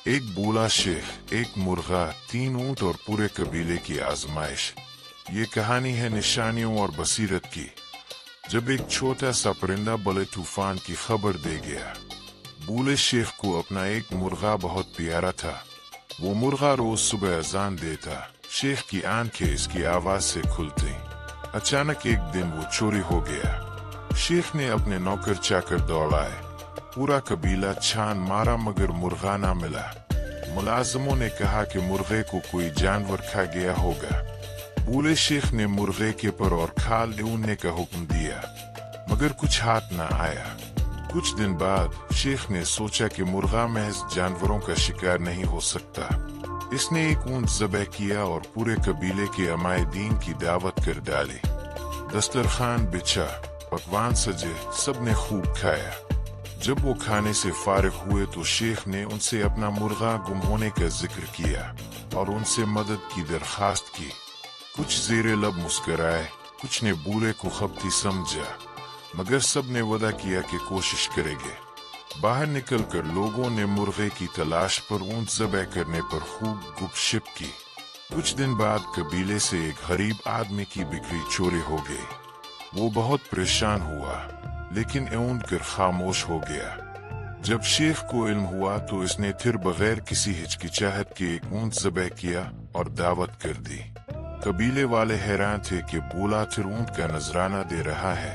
एक बूढ़ा शेख, एक मुर्गा, 3 ऊंट और पूरे कबीले की आजमाइश। ये कहानी है निशानियों और बसीरत की। जब एक छोटा सा परिंदा बड़े तूफान की खबर दे गया। बूढ़े शेख को अपना एक मुर्गा बहुत प्यारा था। वो मुर्गा रोज सुबह अजान देता। शेख की आंखें इसकी आवाज से खुलती। अचानक एक दिन वो चोरी हो गया। शेख ने अपने नौकर चाकर दौड़ाए। पूरा कबीला छान मारा मगर मुर्गा ना मिला। मुलाजिमों ने कहा कि मुर्गे को कोई जानवर खा गया होगा। बूढ़े शेख ने मुर्गे के पर और खाल ढूंढने का हुक्म दिया मगर कुछ हाथ न आया। कुछ दिन बाद शेख ने सोचा कि मुर्गा महज जानवरों का शिकार नहीं हो सकता। इसने एक ऊंट ज़बह किया और पूरे कबीले के अमायदीन की दावत कर डाली। दस्तरखान बिछा, पकवान सजे, सबने खूब खाया। जब वो खाने से फारिग हुए तो शेख ने उनसे अपना मुर्गा गुम होने का जिक्र किया और उनसे मदद की दरखास्त की। कुछ ज़ेरे लब मुस्कराए, कुछ ने बूढ़े को खपती समझा, मगर सब ने वादा किया कि कोशिश करेंगे। बाहर निकलकर लोगों ने मुर्गे की तलाश पर ऊंट ज़बह करने पर खूब गुपशप की। कुछ दिन बाद कबीले से एक गरीब आदमी की बिक्री चोरी हो गई। वो बहुत परेशान हुआ लेकिन ऊंट कर खामोश हो गया। जब शेख को इल्म हुआ तो इसने फिर बगैर किसी हिचकिचाहट के एक ऊंट ज़बह किया और दावत कर दी। कबीले वाले हैरान थे कि बूढ़ा फिर ऊंट का नजराना दे रहा है।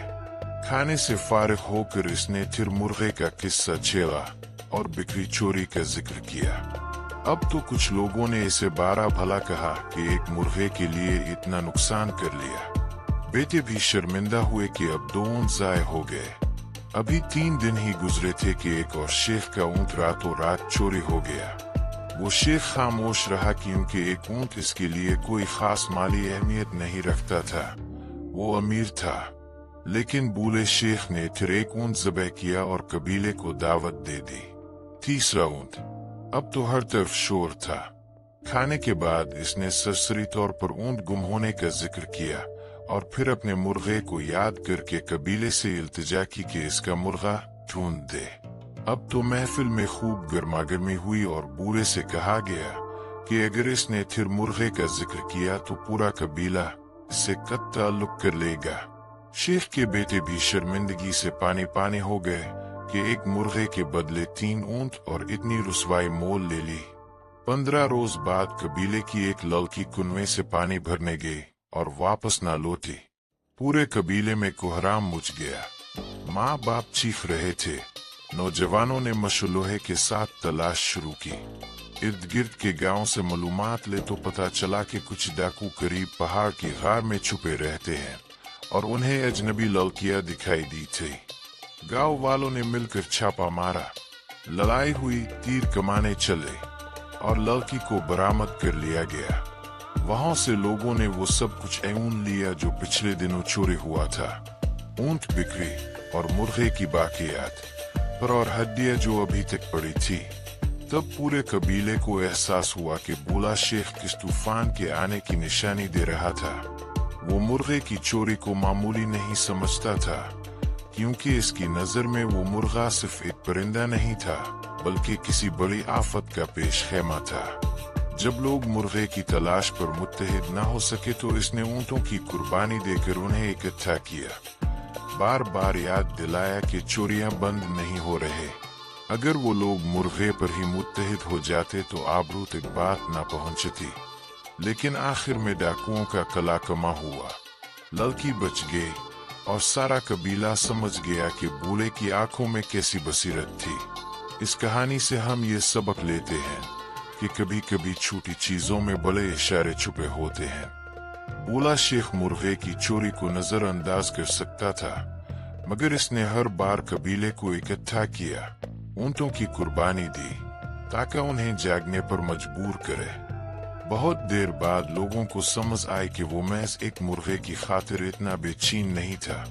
खाने से फारिग होकर इसने फिर मुर्गे का किस्सा छेड़ा और बिक्री चोरी का जिक्र किया। अब तो कुछ लोगों ने इसे बारा भला कहा कि एक मुर्गे के लिए इतना नुकसान कर लिया। बेटे भी शर्मिंदा हुए कि अब 2 ऊंट ज़ाय हो गए। अभी 3 दिन ही गुजरे थे कि एक और शेख का ऊंट रातों रात चोरी हो गया। वो शेख खामोश रहा क्योंकि एक ऊंट इसके लिए कोई खास माली अहमियत नहीं रखता था। वो अमीर था। लेकिन बूढ़े शेख ने फिर एक ऊंट ज़बह किया और कबीले को दावत दे दी। तीसरा ऊंट। अब तो हर तरफ शोर था। खाने के बाद इसने सरसरी तौर पर ऊंट गुम होने का जिक्र किया और फिर अपने मुर्गे को याद करके कबीले से इल्तिजा की कि इसका मुर्गा ढूंढ दे। अब तो महफिल में खूब गर्मागर्मी हुई और बूढ़े से कहा गया कि अगर इसने फिर मुर्गे का जिक्र किया तो पूरा कबीला इससे कत ताल्लुक कर लेगा। शेख के बेटे भी शर्मिंदगी से पानी पानी हो गए कि एक मुर्गे के बदले 3 ऊंट और इतनी रुसवाई मोल ले ली। 15 रोज बाद कबीले की एक लड़की कुएं से पानी भरने गई और वापस ना लौटी। पूरे कबीले में कोहराम मच गया। माँ बाप चीख रहे थे। नौजवानों ने मशलोहे के साथ तलाश शुरू की। इर्द गिर्द के गांव से मालूमात ले तो पता चला कि कुछ डाकू करीब पहाड़ की गार में छुपे रहते हैं और उन्हें अजनबी लड़कियां दिखाई दी थी। गांव वालों ने मिलकर छापा मारा। लड़ाई हुई, तीर कमाने चले और लड़की को बरामद कर लिया गया। वहां से लोगों ने वो सब कुछ ऊन लिया जो पिछले दिनों चोरी हुआ था। ऊंट बिक्री और मुर्गे की बाकियात पर और हड्डियां जो अभी तक पड़ी थी। तब पूरे कबीले को एहसास हुआ कि बूढ़ा शेख किस तूफान के आने की निशानी दे रहा था। वो मुर्गे की चोरी को मामूली नहीं समझता था क्योंकि इसकी नजर में वो मुर्गा सिर्फ एक परिंदा नहीं था बल्कि किसी बड़ी आफत का पेश खेमा था। जब लोग मुर्गे की तलाश पर मुत्तहिद न हो सके तो इसने ऊंटों की कुर्बानी देकर उन्हें इकट्ठा किया। बार बार याद दिलाया कि चोरियां बंद नहीं हो रहे। अगर वो लोग मुर्गे पर ही मुत्तहिद हो जाते तो आबरू तक बात न पहुंचती। लेकिन आखिर में डाकुओं का कला कमा हुआ। लड़की बच गई और सारा कबीला समझ गया कि बूढ़े की आंखों में कैसी बसीरत थी। इस कहानी से हम ये सबक लेते हैं कि कभी कभी छोटी चीजों में बड़े इशारे छुपे होते हैं। बूढ़ा शेख मुर्गे की चोरी को नजरअंदाज कर सकता था मगर इसने हर बार कबीले को इकट्ठा किया, ऊंटों की कुर्बानी दी ताकि उन्हें जागने पर मजबूर करे। बहुत देर बाद लोगों को समझ आई कि वो महज एक मुर्गे की खातिर इतना बेचैन नहीं था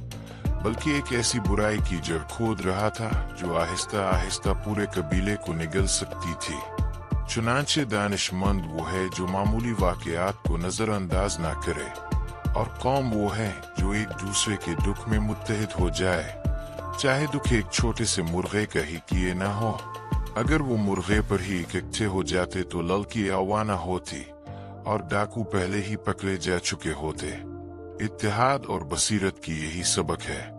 बल्कि एक ऐसी बुराई की जड़ खोद रहा था जो आहिस्ता आहिस्ता पूरे कबीले को निगल सकती थी। चुनांचे दानिशमंद वो है जो मामूली वाकयात को नजरअंदाज ना करे और कौम वो है जो एक दूसरे के दुख में मुत्तहिद हो जाए, चाहे दुख एक छोटे से मुर्गे का ही किए ना हो। اگر وہ مرغے پر ہی اکٹھے ہو جاتے تو لڑکی آوانہ ہوتی اور ڈاکو پہلے ہی پکڑے جا چکے ہوتے۔ اتحاد اور بصیرت کی یہی سبق ہے۔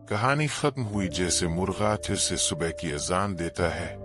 کہانی ختم ہوئی جیسے مرغا پھر سے صبح کی اذان دیتا ہے